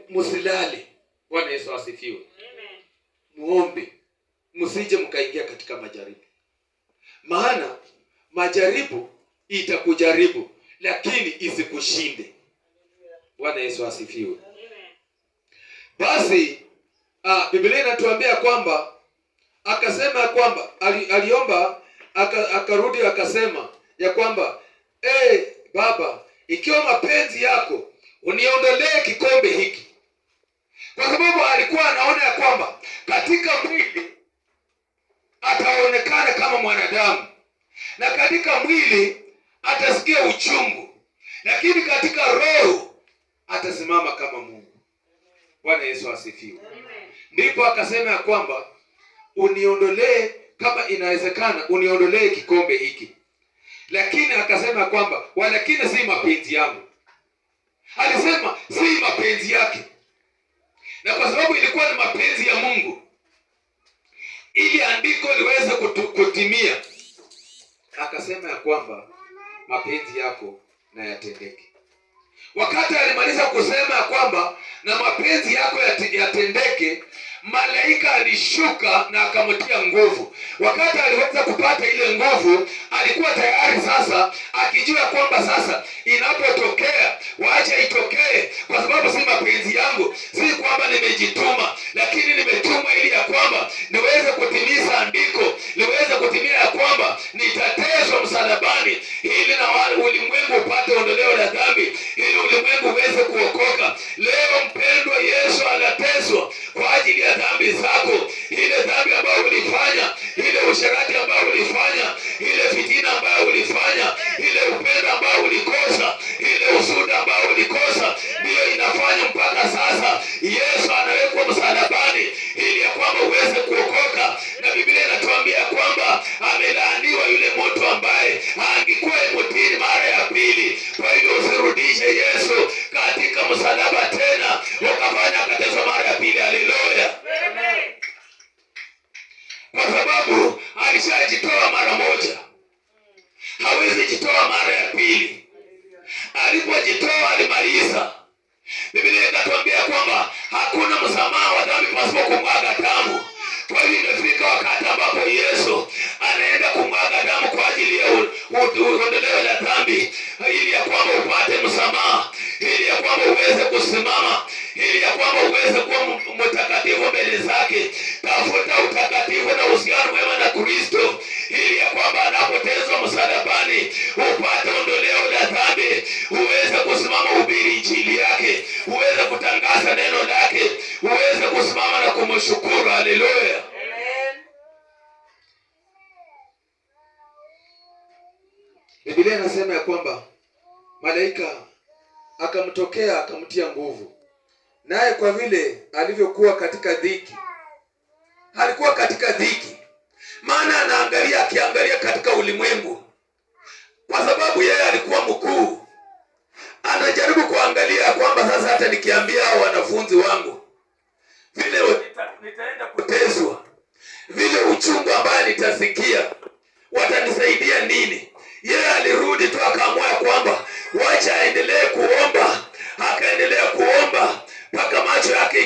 Msilale. Bwana Yesu asifiwe. Amen. Muombe msije mkaingia katika majaribu. Maana majaribu itakujaribu lakini isikushinde. Bwana Yesu asifiwe. Amen. Basi Biblia inatuambia kwamba akasema kwamba aliomba akarudi akasema ya kwamba Baba, ikiwa mapenzi yako uniondolee kikombe hiki. Kwa sababu alikuwa anaona ya kwamba katika mwili ataonekana kama mwanadamu na katika mwili atasikia uchungu, lakini katika roho atasimama kama Mungu. Bwana Yesu asifiwe. Ndipo akasema ya kwamba uniondolee, kama inawezekana uniondolee kikombe hiki. Lakini akasema kwamba walakini si mapenzi yangu. Alisema si mapenzi yake. Na kwa sababu ilikuwa ni mapenzi ya Mungu, ili andiko liweze kutimia, akasema ya kwamba mapenzi yako na yatendeke. Wakati alimaliza kusema ya kwamba na mapenzi yako yatendeke, malaika alishuka na akamtia nguvu. Wakati aliweza kupata ile nguvu, alikuwa tayari sasa akijua kwamba sasa inapotokea waacha itokee, kwa sababu si mapenzi yangu, si kwamba nimejituma, lakini nimetumwa ili ya kwamba niweze kutimiza andiko, niweze kutimia ya kwamba nitateswa msalabani ili na ulimwengu upate ondoleo la dhambi, ili ulimwengu uweze kuokoka. Leo mpendwa, Yesu anateswa kwa ajili ya dhambi zako, ile dhambi ambayo ulifanya, ile usherati ambayo ulifanya, ile fitina ambayo ulifanya, ile upendo ambao ulikosa, ile usuda ambao ulikosa, ndiyo inafanya mpaka sasa Yesu anawekwa msalabani ili ya kwamba uweze kuokoka. Na Biblia inatuambia kwamba amelaaniwa yule mtu ambaye angekuwa mtini mara ya pili. Kwa hivyo usirudishe Yesu katika msalaba tena ukafanya akateswa mara ya pili. Haleluya. Amen. Kwa sababu alishajitoa mara moja, hawezi jitoa mara ya pili. Alipojitoa alimaliza. Biblia inatuambia kwamba hakuna msamaha wa dhambi pasipo kumwaga damu. Kwa hivyo imefika wakati ambapo Yesu anaenda kumwaga damu kwa ajili ya ondoleo la dhambi, ili ya kwamba upate msamaha, ili ya kwamba uweze kusimama, ili ya kwamba uweze kuwa mtakatifu mbele zake. Tafuta utakatifu na uhusiano mwema na Kristo, ili ya kwamba anapoteswa msalabani upate ondoleo la dhambi, uweze kusimama hubiri injili yake, uweze kutangaza neno lake, uweze kusimama na kumshukuru. Haleluya. Biblia inasema ya kwamba malaika akamtokea akamtia nguvu. Naye kwa vile alivyokuwa katika dhiki, alikuwa katika dhiki, maana akiangalia katika ulimwengu, kwa sababu yeye alikuwa mkuu. Anajaribu kuangalia kwamba sasa hata nikiambia wanafunzi wangu vile nitaenda kuteswa, vile uchungu ambaye nitasikia, watanisaidia nini? Yeye alirudi tu akaamua kwamba wacha aendelee kuomba. Akaendelea kuomba mpaka macho yake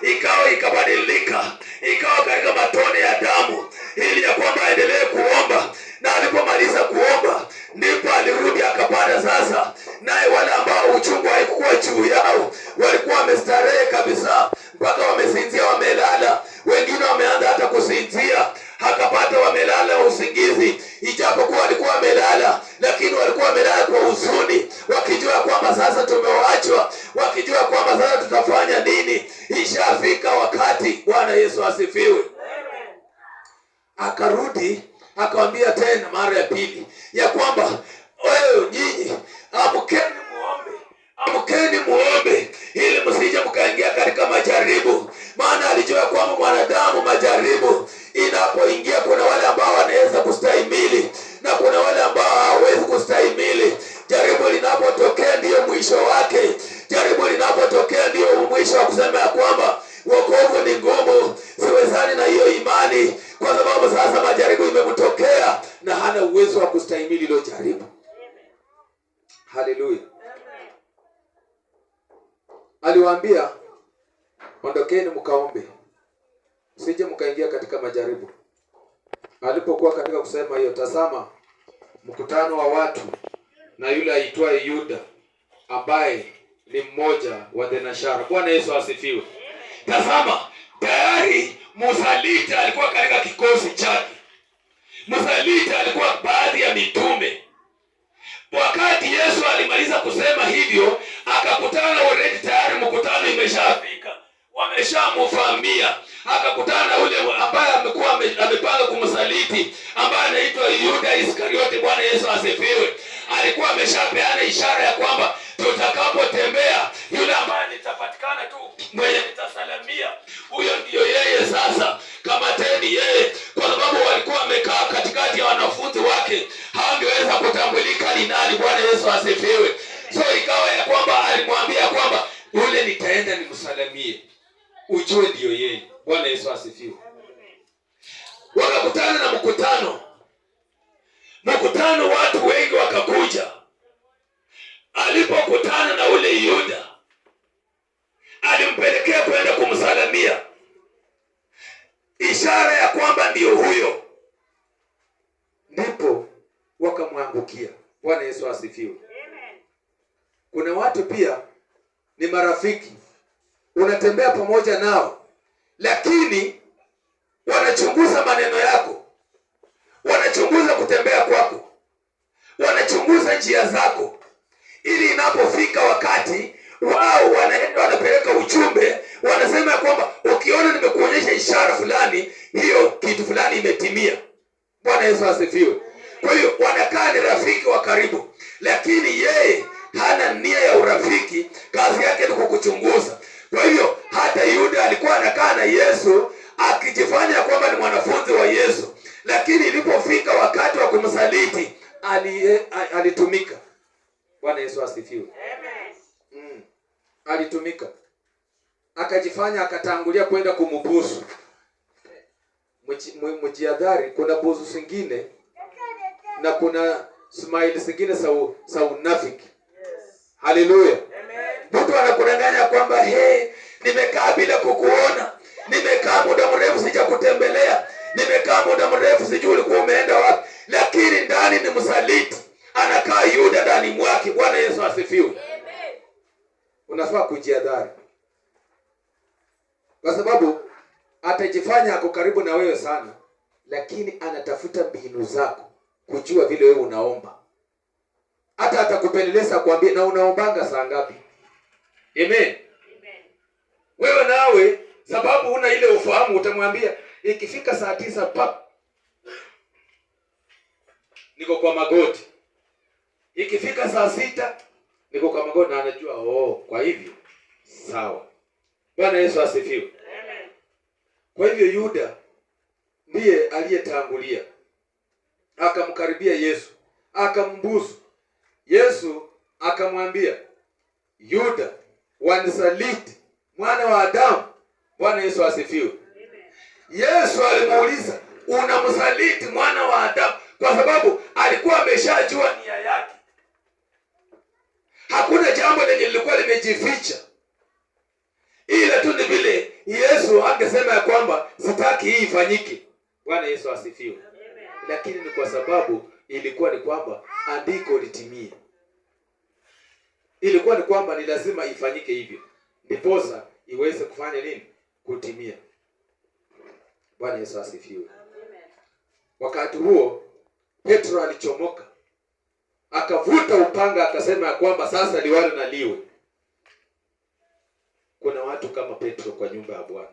ikawa ikabadilika, ikawa katika matone ya damu, ili ya kwamba aendelee kuomba. Na alipomaliza kuomba, ndipo alirudi akapata sasa, naye wale ambao uchungu haikuwa juu yao walikuwa wamestarehe kabisa, mpaka wamesinzia, wamelala. Wengine wameanza hata kusinzia, akapata wamelala usingizi, ijapokuwa walikuwa wamelala, lakini walikuwa wamelala kwa huzuni, wakijua kwamba sasa tumewachwa, wakijua kwamba sasa tutafanya nini, ishafika wakati. Bwana Yesu asifiwe. Akarudi akamwambia tena mara ya pili ya kwamba nyinyi amkeni muombe ili msije mkaingia katika majaribu. Maana alijua kwamba mwanadamu majaribu inapoingia, kuna wale ambao wanaweza kustahimili na kuna wale ambao hawawezi kustahimili. Jaribu linapotokea ndiyo mwisho wake. Jaribu linapotokea ndiyo mwisho wa kusema ya kwamba wokovu ni ngumu, siwezani na hiyo imani, kwa sababu sasa majaribu imemtokea na hana uwezo wa kustahimili hilo jaribu. Haleluya. aliwaambia, ondokeni mkaombe, sije mkaingia katika majaribu. Alipokuwa katika kusema hiyo, tazama mkutano wa watu na yule aitwaye Yuda ambaye ni mmoja wa thenashara. Bwana Yesu asifiwe. Tazama, tayari msaliti alikuwa katika kikosi chake. Msaliti alikuwa baadhi ya mitume. Wakati Yesu alimaliza kusema hivyo, akakutana already, tayari mkutano imeshafika, wameshamfahamia. Akakutana na ule ambaye amekuwa amepanga kumsaliti, ambaye anaitwa Yuda Iskariote. Bwana Yesu asifiwe. Alikuwa ameshapeana ishara ya kwamba tutakapotembea, yule ambaye nitapatikana tu mwenye nitasalamia, huyo ndiyo yeye. Sasa kamateni yeye, kwa sababu walikuwa wamekaa katikati ya wanafunzi wake, hawangeweza kutambulika ni nani. Bwana Yesu asifiwe. So ikawa ya kwamba alimwambia kwamba yule nitaenda nimsalamie, ujue ndiyo yeye. Bwana Yesu asifiwe. Wakakutana na mkutano, watu wengi wakakuja. Alipokutana na ule Yuda, alimpelekea kwenda kumsalamia, ishara ya kwamba ndiyo huyo. Ndipo wakamwangukia. Bwana Yesu asifiwe. Kuna watu pia ni marafiki, unatembea pamoja nao, lakini wanachunguza maneno yako, wanachunguza kutembea kwako, wanachunguza njia zako, ili inapofika wakati wao wanaenda wanapeleka ujumbe, wanasema kwamba ukiona nimekuonyesha ishara fulani, hiyo kitu fulani imetimia. Bwana Yesu asifiwe. Kwa hiyo wanakaa ni rafiki wa karibu, lakini yeye hana nia ya urafiki, kazi yake ni kukuchunguza. Kwa hivyo hata Yuda alikuwa anakaa na Yesu akijifanya kwamba ni mwanafunzi wa Yesu, lakini ilipofika wakati wa kumsaliti alitumika. Bwana Yesu asifiwe. Amen. Alitumika, akajifanya, akatangulia kwenda kumubusu. Mjiadhari, kuna busu zingine na kuna smile zingine za unafiki. Haleluya. Mtu anakudanganya kwamba nimekaa bila kukuona, nimekaa muda mrefu sijakutembelea, nimekaa muda mrefu sijui ulikuwa umeenda wapi, lakini ndani ni msaliti. Anakaa Yuda ndani mwake. Bwana Yesu asifiwe. Unafaa kujiadhari, kwa sababu atajifanya ako karibu na wewe sana, lakini anatafuta mbinu zako kujua vile wewe unaomba. Hata atakupeleleza kuambia na unaombanga saa ngapi. Amen. Wewe nawe sababu una ile ufahamu, utamwambia ikifika saa 9 niko kwa magoti, ikifika saa 6 niko kwa magoti, na anajua kwa hivyo sawa. Bwana Yesu asifiwe. Amen. Kwa hivyo Yuda ndiye aliyetangulia, akamkaribia Yesu, akambusu. Yesu akamwambia, Yuda, wanisaliti mwana wa Adamu. Bwana Yesu asifiwe. Yesu alimuuliza, unamsaliti mwana wa Adamu? Kwa sababu alikuwa ameshajua nia yake. Hakuna jambo lenye lilikuwa limejificha, ila tu ni vile Yesu angesema ya kwamba sitaki hii ifanyike. Bwana Yesu asifiwe. Lakini ni kwa sababu ilikuwa ni kwamba andiko litimie. Ilikuwa ni kwamba ni lazima ifanyike hivyo, ndiposa iweze kufanya nini? Kutimia. Bwana Yesu asifiwe. Wakati huo Petro alichomoka, akavuta upanga, akasema ya kwamba sasa liwalo na liwe. Kuna watu kama Petro kwa nyumba ya Bwana.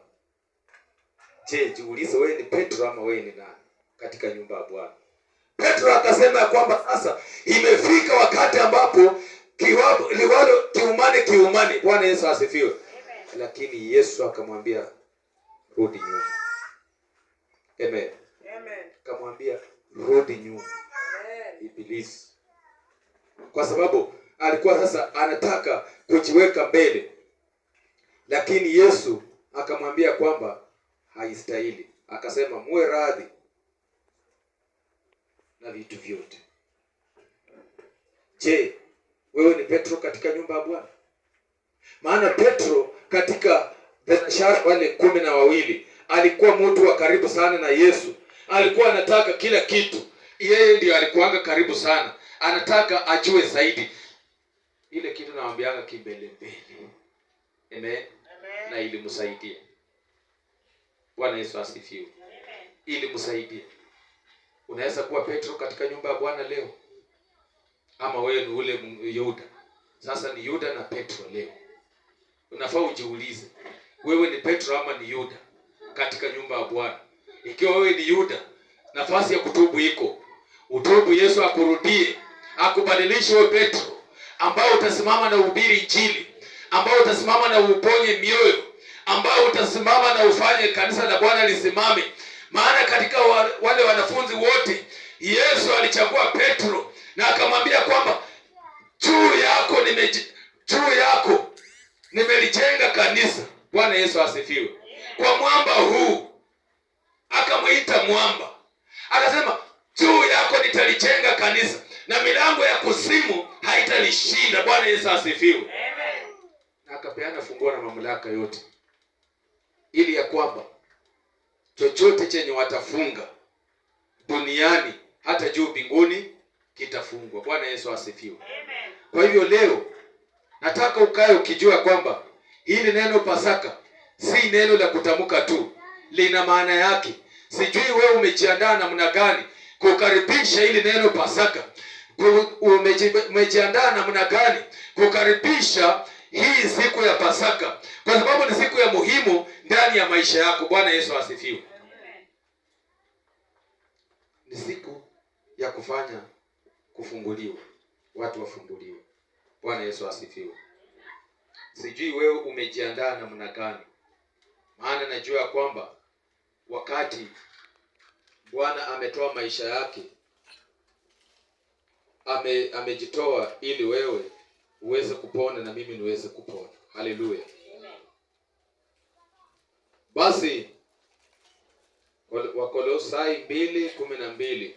Je, jiulize, wewe ni Petro ama wewe ni nani katika nyumba ya Bwana? Petro akasema ya kwamba sasa imefika wakati ambapo liwalo kiumane. Bwana Yesu asifiwe. Lakini Yesu akamwambia, rudi nyuma. Amen. Akamwambia, rudi nyuma. Ibilisi, kwa sababu alikuwa sasa anataka kujiweka mbele, lakini Yesu akamwambia kwamba haistahili. Akasema, muwe radhi na vitu vyote. Je, wewe ni Petro katika nyumba ya Bwana? Maana Petro katika thenashara wale 12 alikuwa mtu wa karibu sana na Yesu. Alikuwa anataka kila kitu, yeye ndio alikuanga karibu sana, anataka ajue zaidi. Ile kitu naambianga kimbele mbele. Amen. Na ilimsaidia. Bwana Yesu asifiwe. Ilimsaidia. Unaweza kuwa Petro katika nyumba ya Bwana leo, ama wewe ni ule Yuda. Sasa ni Yuda na Petro leo. Unafaa ujiulize, wewe ni Petro ama ni Yuda katika nyumba ya Bwana? Ikiwa wewe ni Yuda, nafasi ya kutubu iko. Utubu, Yesu akurudie, akubadilishe wewe Petro, ambao utasimama na uhubiri Injili, ambao utasimama na uponye mioyo, ambao utasimama na ufanye kanisa la Bwana lisimame. Maana katika wale wanafunzi wote Yesu alichagua Petro na akamwambia kwamba juu yako nimelijenga kanisa. Bwana Yesu asifiwe. Kwa mwamba huu, akamuita mwamba. Akasema juu yako nitalijenga kanisa na milango ya kuzimu haitalishinda. Bwana Yesu asifiwe. Amen. Na akapeana funguo na mamlaka yote, ili ya kwamba chochote chenye watafunga duniani hata juu mbinguni kitafungwa. Bwana Yesu asifiwe. Amen. Kwa hivyo leo nataka ukae ukijua kwamba hili neno Pasaka si neno la kutamka tu, lina maana yake. Sijui wewe umejiandaa namna gani kukaribisha hili neno Pasaka. Umejiandaa namna gani kukaribisha hii siku ya Pasaka, kwa sababu ni siku ya muhimu ndani ya maisha yako. Bwana Yesu asifiwe. Ni siku ya kufanya kufunguliwa, watu wafunguliwe. Bwana Yesu asifiwe. Sijui wewe umejiandaa namna gani, maana najua kwamba wakati Bwana ametoa maisha yake, amejitoa ili wewe uweze kupona na mimi niweze kupona. Haleluya. Basi Wakolosai 2:12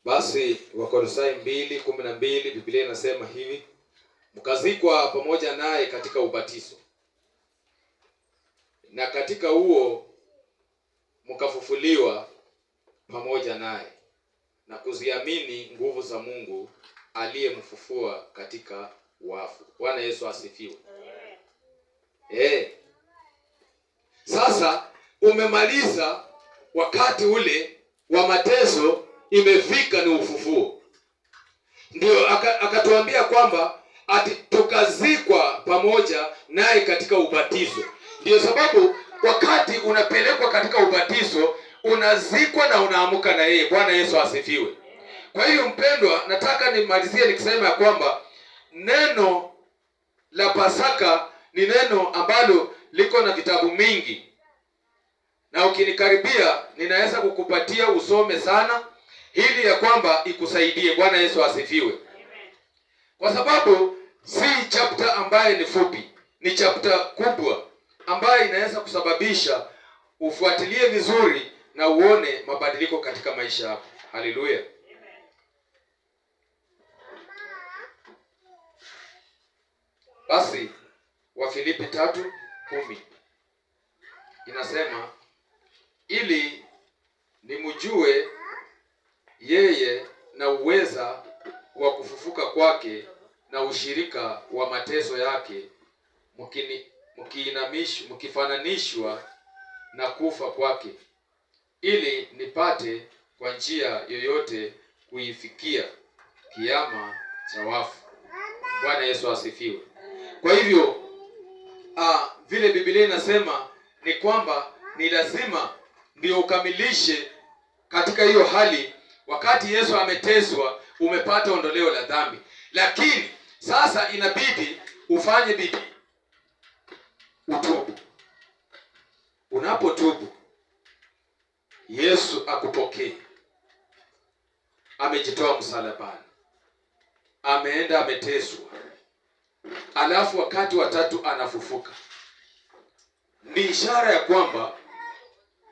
Basi Wakolosai 2:12 Biblia inasema hivi: mkazikwa pamoja naye katika ubatizo, na katika huo mkafufuliwa pamoja naye, na kuziamini nguvu za Mungu aliyemfufua katika wafu. Bwana Yesu asifiwe. Sasa umemaliza wakati ule wa mateso, imefika ni ufufuo. Ndio akatuambia kwamba ati tukazikwa pamoja naye katika ubatizo. Ndio sababu wakati unapelekwa katika ubatizo, unazikwa na unaamka na yeye. Bwana Yesu asifiwe. Kwa hiyo mpendwa, nataka nimalizie nikisema ya kwamba neno la Pasaka ni neno ambalo liko na vitabu mingi, na ukinikaribia ninaweza kukupatia usome sana ili ya kwamba ikusaidie. Bwana Yesu asifiwe. Kwa sababu si chapter ambaye ni fupi, ni chapter kubwa ambaye inaweza kusababisha ufuatilie vizuri na uone mabadiliko katika maisha yako. Haleluya. Basi Wafilipi 3:10 inasema, ili nimjue yeye na uweza wa kufufuka kwake na ushirika wa mateso yake, mkifananishwa na kufa kwake, ili nipate kwa njia yoyote kuifikia kiama cha wafu. Bwana Yesu asifiwe. Kwa hivyo vile Biblia inasema ni kwamba ni lazima ndio ukamilishe katika hiyo hali. Wakati Yesu ameteswa, umepata ondoleo la dhambi, lakini sasa inabidi ufanye bidii, utubu. Unapotubu, Yesu akupokee. Amejitoa msalabani, ameenda ameteswa, alafu wakati wa tatu anafufuka, ni ishara ya kwamba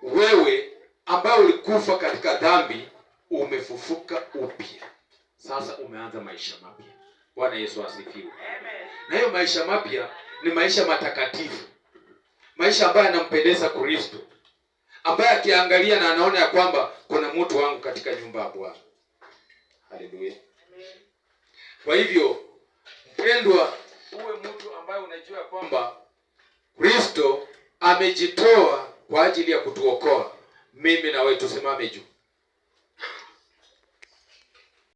wewe ambaye ulikufa katika dhambi umefufuka upya. Sasa umeanza maisha mapya. Bwana Yesu asifiwe. Na hiyo maisha mapya ni maisha matakatifu, maisha ambayo yanampendeza Kristo, ambaye akiangalia na anaona ya kwamba kuna mtu wangu katika nyumba ya Bwana. Haleluya. Kwa hivyo mpendwa, uwe mtu ambaye unajua kwamba Kristo amejitoa kwa ajili ya kutuokoa. Mimi na wewe tusimame juu.